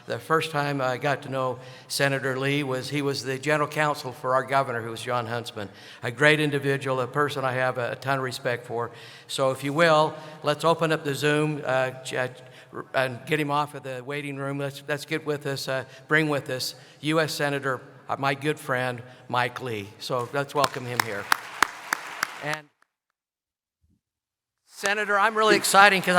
The first time I got to know Senator Lee he was the general counsel for our governor, who was John Huntsman. A great individual, a person I have a ton of respect for. So if you will, let's open up the Zoom and get him off of the waiting room. Let's get with us, bring with us U.S. Senator, my good friend, Mike Lee. So let's welcome him here. And Senator, I'm really excited because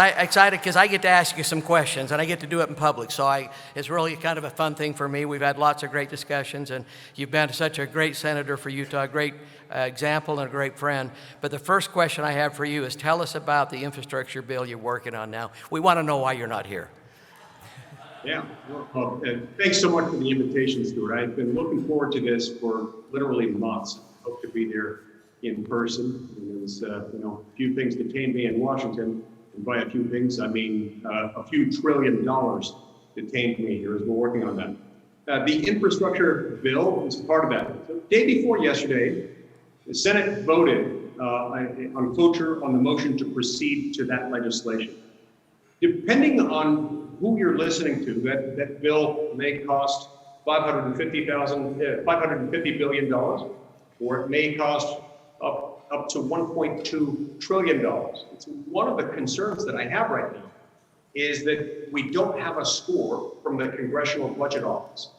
I get to ask you some questions, and I get to do it in public. So it's really kind of a fun thing for me. We've had lots of great discussions, and you've been such a great senator for Utah, a great example and a great friend. But the first question I have for you is, tell us about the infrastructure bill you're working on now. We want to know why you're not here. Yeah, well, thanks so much for the invitation, Stuart. I've been looking forward to this for literally months. I hope to be there in person. And there's a few things detained me in Washington, and by a few things I mean a few $1 trillion detained me here as we're working on that. The infrastructure bill is part of that. So, day before yesterday, the Senate voted on cloture on the motion to proceed to that legislation. Depending on who you're listening to, that bill may cost $550 billion, or it may cost up to $1.2 trillion. It's one of the concerns that I have right now is that we don't have a score from the Congressional Budget Office.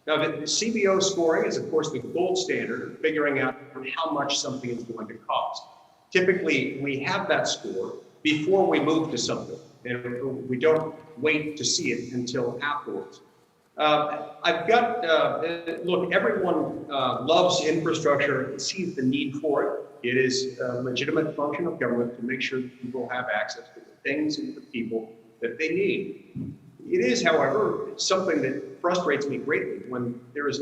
Now, the CBO scoring is, of course, the gold standard of figuring out how much something is going to cost. Typically, we have that score before we move to something, and we don't wait to see it until afterwards. Look, everyone loves infrastructure and sees the need for it. It is a legitimate function of government to make sure that people have access to the things and the people that they need. It is, however, something that frustrates me greatly when there is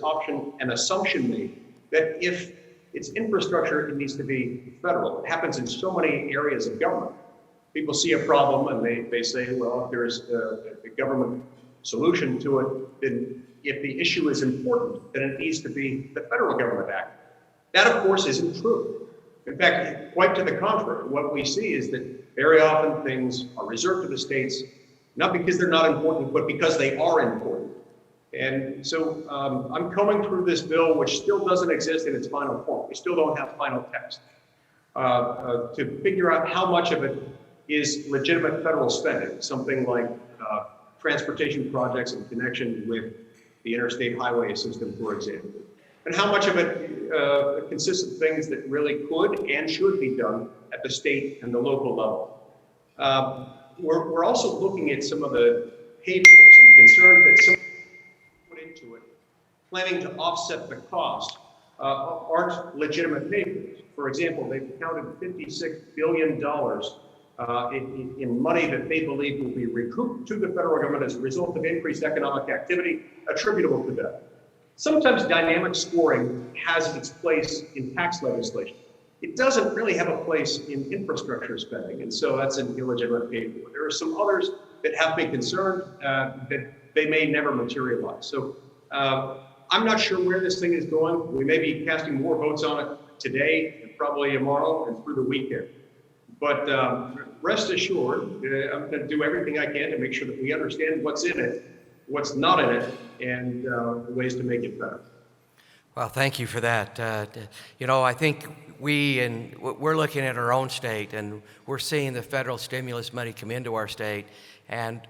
an assumption made that if it's infrastructure, it needs to be federal. It happens in so many areas of government. People see a problem and they say, well, if there's a government solution to it, then if the issue is important, then it needs to be the federal government act. That, of course, isn't true. In fact, quite to the contrary, what we see is that very often things are reserved to the states, not because they're not important, but because they are important. And so I'm coming through this bill, which still doesn't exist in its final form. We still don't have final text, to figure out how much of it is legitimate federal spending, something like transportation projects in connection with the interstate highway system, for example. And how much of it consists of things that really could and should be done at the state and the local level. We're also looking at some of the pay points and concerns that some put into it, planning to offset the cost, aren't legitimate pay points. For example, they've counted $56 billion in money that they believe will be recouped to the federal government as a result of increased economic activity attributable to that. Sometimes dynamic scoring has its place in tax legislation. It doesn't really have a place in infrastructure spending, and so that's an illegitimate pay for. There are some others that have me concerned that they may never materialize. So I'm not sure where this thing is going. We may be casting more votes on it today and probably tomorrow and through the weekend. But rest assured, I'm going to do everything I can to make sure that we understand what's in it, what's not in it, and ways to make it better. Well, thank you for that. I think we're looking at our own state, and we're seeing the federal stimulus money come into our state, and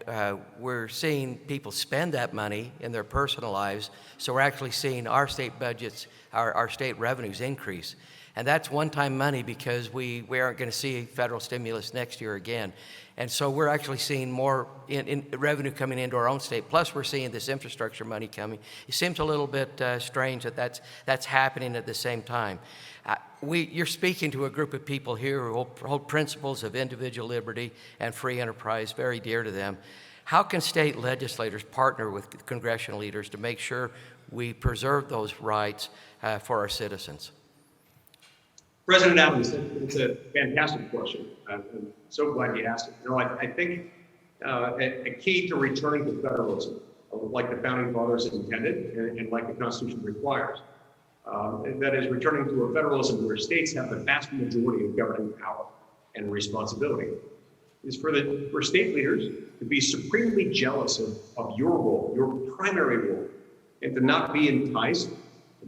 we're seeing people spend that money in their personal lives. So we're actually seeing our state budgets, our state revenues increase. And that's one-time money because we aren't going to see federal stimulus next year again. And so we're actually seeing more in revenue coming into our own state. Plus, we're seeing this infrastructure money coming. It seems a little bit strange that that's happening at the same time. You're speaking to a group of people here who hold principles of individual liberty and free enterprise very dear to them. How can state legislators partner with congressional leaders to make sure we preserve those rights for our citizens? President Adams, it's a fantastic question. I'm so glad you asked it. I think a key to returning to federalism, like the founding fathers intended and like the Constitution requires, and that is returning to a federalism where states have the vast majority of governing power and responsibility. is for state leaders to be supremely jealous of your role, your primary role, and to not be enticed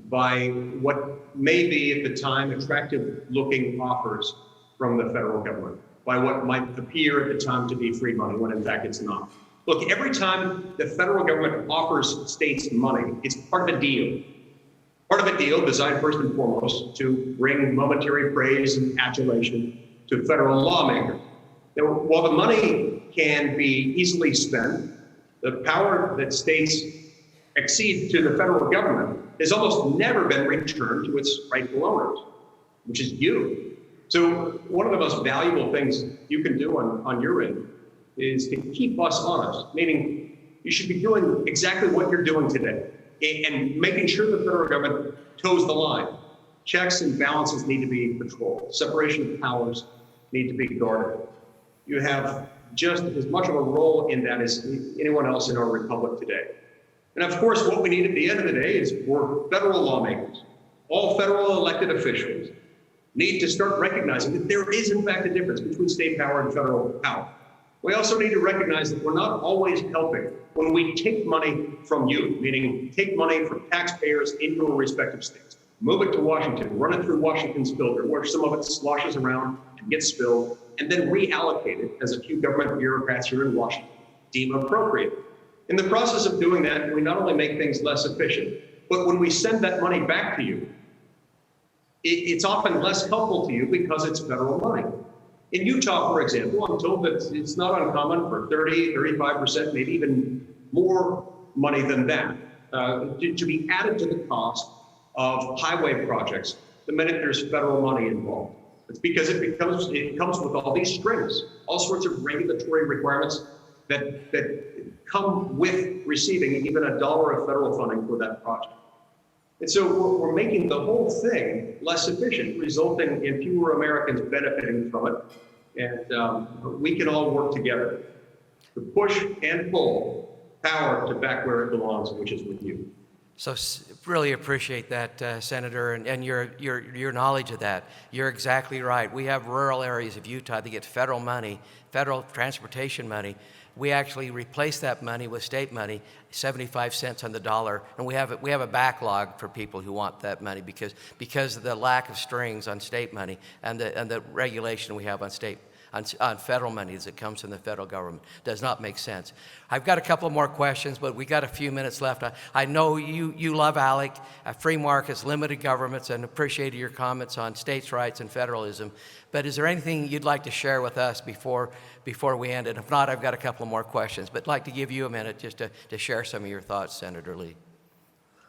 by what may be at the time attractive looking offers from the federal government, by what might appear at the time to be free money when in fact it's not. Look, every time the federal government offers states money, it's part of a deal. Part of a deal designed first and foremost to bring momentary praise and adulation to federal lawmakers. Now, while the money can be easily spent, the power that states accede to the federal government has almost never been returned to its rightful owners, which is you. So one of the most valuable things you can do on your end is to keep us honest, meaning you should be doing exactly what you're doing today and making sure the federal government toes the line. Checks and balances need to be patrolled. Separation of powers need to be guarded. You have just as much of a role in that as anyone else in our republic today. And of course, what we need at the end of the day is for federal lawmakers, all federal elected officials need to start recognizing that there is in fact a difference between state power and federal power. We also need to recognize that we're not always helping when we take money from you, meaning take money from taxpayers in your respective states, move it to Washington, run it through Washington's filter, where some of it sloshes around and gets spilled, and then reallocate it as a few government bureaucrats here in Washington deem appropriate. In the process of doing that, we not only make things less efficient, but when we send that money back to you, it's often less helpful to you because it's federal money. In Utah, for example, I'm told that it's not uncommon for 30, 35%, maybe even more money than that, to be added to the cost of highway projects the minute there's federal money involved. It's because it comes with all these strings, all sorts of regulatory requirements that come with receiving even $1 of federal funding for that project. And so we're making the whole thing less efficient, resulting in fewer Americans benefiting from it. And we can all work together to push and pull power to back where it belongs, which is with you. So really appreciate that, Senator, and your knowledge of that. You're exactly right. We have rural areas of Utah that get federal money, federal transportation money. We actually replace that money with state money, 75 cents on the dollar, and we have a backlog for people who want that money because of the lack of strings on state money and the regulation we have on federal money as it comes from the federal government. Does not make sense. I've got a couple more questions, but we got a few minutes left. I know you love ALEC, free markets, limited governments, and appreciated your comments on states' rights and federalism. But is there anything you'd like to share with us before we end it? If not, I've got a couple more questions, but I'd like to give you a minute just to share some of your thoughts, Senator Lee.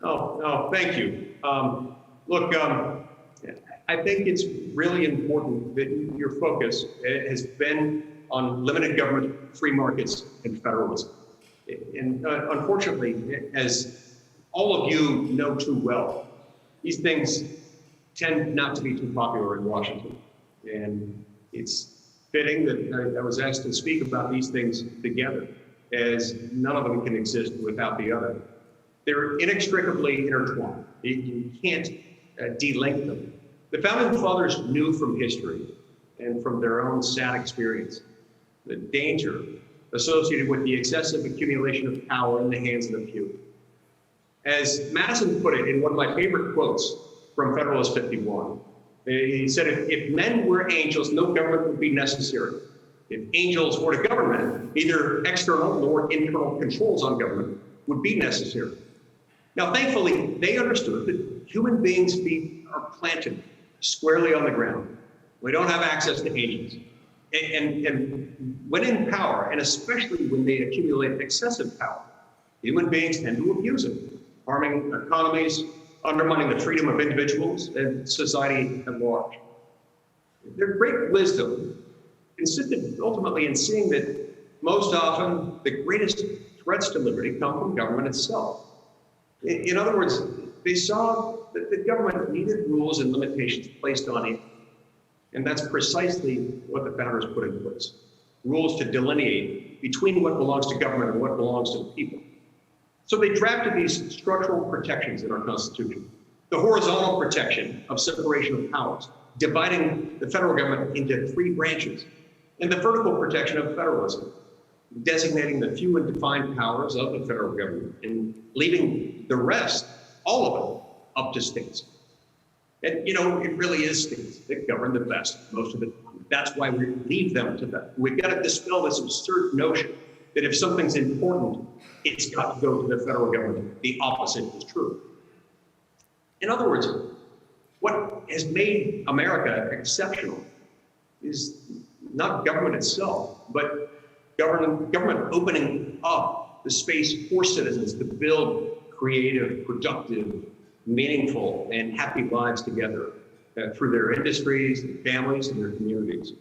Oh, thank you. Look, I think it's really important that your focus has been on limited government, free markets, and federalism. And unfortunately, as all of you know too well, these things tend not to be too popular in Washington. And it's fitting that I was asked to speak about these things together, as none of them can exist without the other. They're inextricably intertwined. You can't de-link them. The founding fathers knew from history and from their own sad experience the danger associated with the excessive accumulation of power in the hands of the few. As Madison put it in one of my favorite quotes from Federalist 51, he said, if men were angels, no government would be necessary. If angels were to government, neither external nor internal controls on government would be necessary. Now, thankfully, they understood that human beings' feet are planted squarely on the ground. We don't have access to angels. And when in power, and especially when they accumulate excessive power, human beings tend to abuse it, harming economies, undermining the freedom of individuals and society at large. Their great wisdom consisted ultimately in seeing that most often the greatest threats to liberty come from government itself. In other words, they saw that the government needed rules and limitations placed on it. And that's precisely what the founders put in place. Rules to delineate between what belongs to government and what belongs to the people. So they drafted these structural protections in our Constitution. The horizontal protection of separation of powers, dividing the federal government into 3 branches, and the vertical protection of federalism, designating the few and defined powers of the federal government and leaving the rest, all of it, up to states. And you know, it really is states that govern the best most of the time. That's why we leave them to them. We've got to dispel this absurd notion that if something's important, it's got to go to the federal government. The opposite is true. In other words, what has made America exceptional is not government itself, but government opening up the space for citizens to build creative, productive, meaningful, and happy lives together through their industries, their families, and their communities.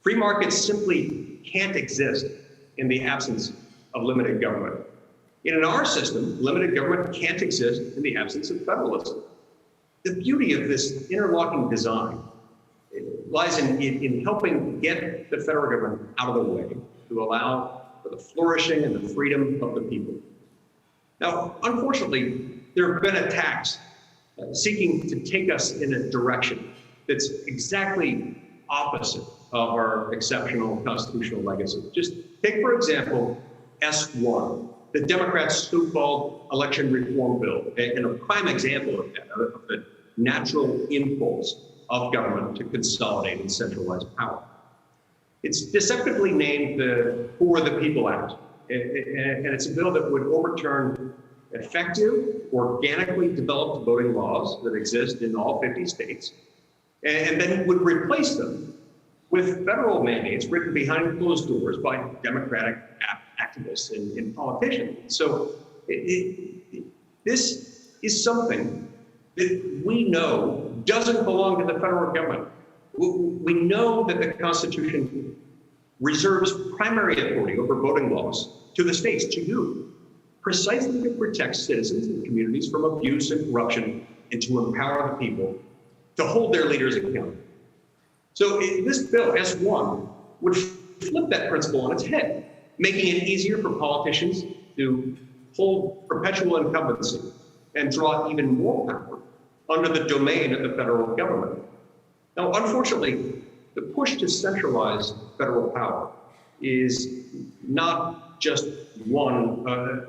Free markets simply can't exist in the absence of limited government. In our system, limited government can't exist in the absence of federalism. The beauty of this interlocking design lies in helping get the federal government out of the way to allow for the flourishing and the freedom of the people. Now, unfortunately, there have been attacks seeking to take us in a direction that's exactly opposite of our exceptional constitutional legacy. Just take, for example, S1, the Democrats' so-called election reform bill, and a prime example of that, of the natural impulse of government to consolidate and centralize power. It's deceptively named the For the People Act, and it's a bill that would overturn effective, organically developed voting laws that exist in all 50 states, and then would replace them with federal mandates written behind closed doors by Democratic activists and politicians. So this is something that we know doesn't belong to the federal government. We know that the Constitution reserves primary authority over voting laws to the states, to you, precisely to protect citizens and communities from abuse and corruption and to empower the people to hold their leaders accountable. So this bill, S1, would flip that principle on its head, making it easier for politicians to hold perpetual incumbency and draw even more power under the domain of the federal government. Now, unfortunately, the push to centralize federal power is not just one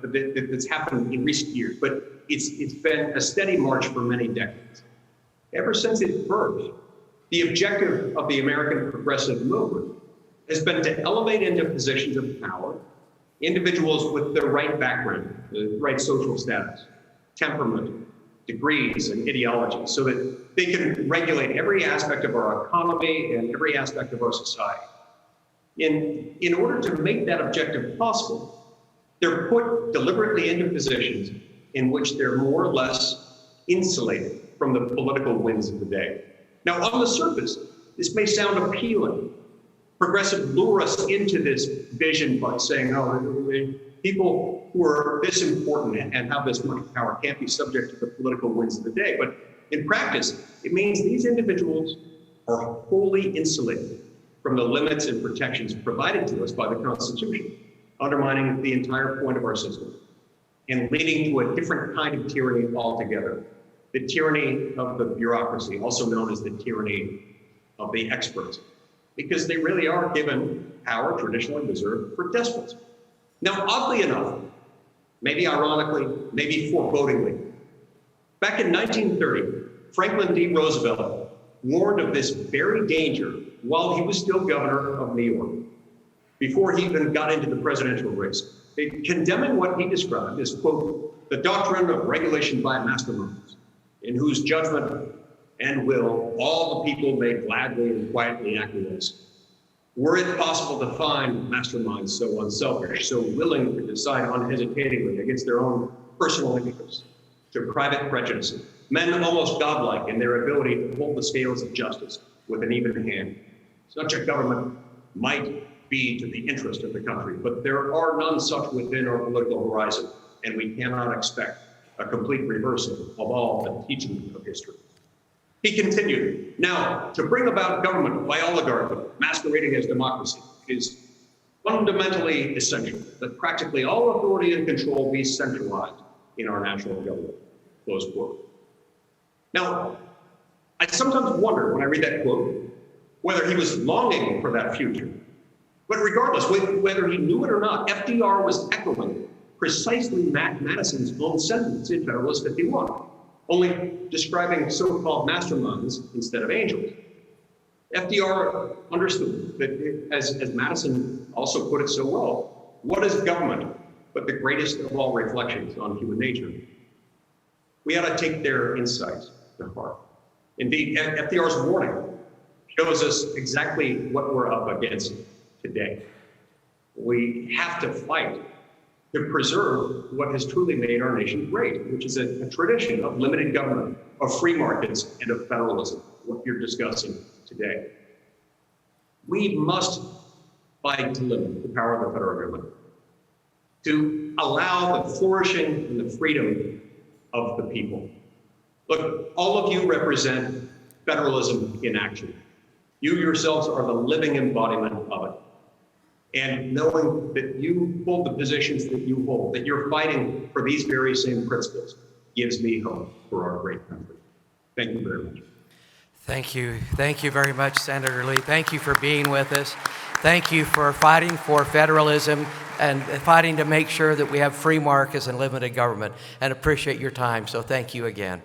that's happened in recent years, but it's been a steady march for many decades. Ever since its birth, the objective of the American progressive movement has been to elevate into positions of power individuals with the right background, the right social status, temperament, degrees, and ideology, so that they can regulate every aspect of our economy and every aspect of our society. In order to make that objective possible, they're put deliberately into positions in which they're more or less insulated from the political winds of the day. Now, on the surface, this may sound appealing. Progressives lure us into this vision by saying, oh, people who are this important and have this much power can't be subject to the political winds of the day. But in practice, it means these individuals are wholly insulated from the limits and protections provided to us by the Constitution, undermining the entire point of our system and leading to a different kind of tyranny altogether. The tyranny of the bureaucracy, also known as the tyranny of the experts, because they really are given power traditionally reserved for despots. Now, oddly enough, maybe ironically, maybe forebodingly, back in 1930, Franklin D. Roosevelt warned of this very danger while he was still governor of New York, before he even got into the presidential race, condemning what he described as, quote, the doctrine of regulation by masterminds, in whose judgment and will all the people may gladly and quietly acquiesce. Were it possible to find masterminds so unselfish, so willing to decide unhesitatingly against their own personal interests, to private prejudices, men almost godlike in their ability to hold the scales of justice with an even hand. Such a government might be to the interest of the country, but there are none such within our political horizon, and we cannot expect a complete reversal of all the teachings of history. He continued, now, to bring about government by oligarchy, masquerading as democracy, is fundamentally essential that practically all authority and control be centralized in our national government, close quote. Now, I sometimes wonder when I read that quote, whether he was longing for that future, But regardless, whether he knew it or not, FDR was echoing precisely Madison's own sentiments in Federalist 51, only describing so-called masterminds instead of angels. FDR understood that, as Madison also put it so well, what is government but the greatest of all reflections on human nature? We ought to take their insights to heart. Indeed, FDR's warning shows us exactly what we're up against today. We have to fight to preserve what has truly made our nation great, which is a tradition of limited government, of free markets, and of federalism, what you're discussing today. We must fight to limit the power of the federal government, to allow the flourishing and the freedom of the people. Look, all of you represent federalism in action. You yourselves are the living embodiment of it. And knowing that you hold the positions that you hold, that you're fighting for these very same principles, gives me hope for our great country. Thank you very much. Thank you. Thank you very much, Senator Lee. Thank you for being with us. Thank you for fighting for federalism and fighting to make sure that we have free markets and limited government, and appreciate your time. So thank you again.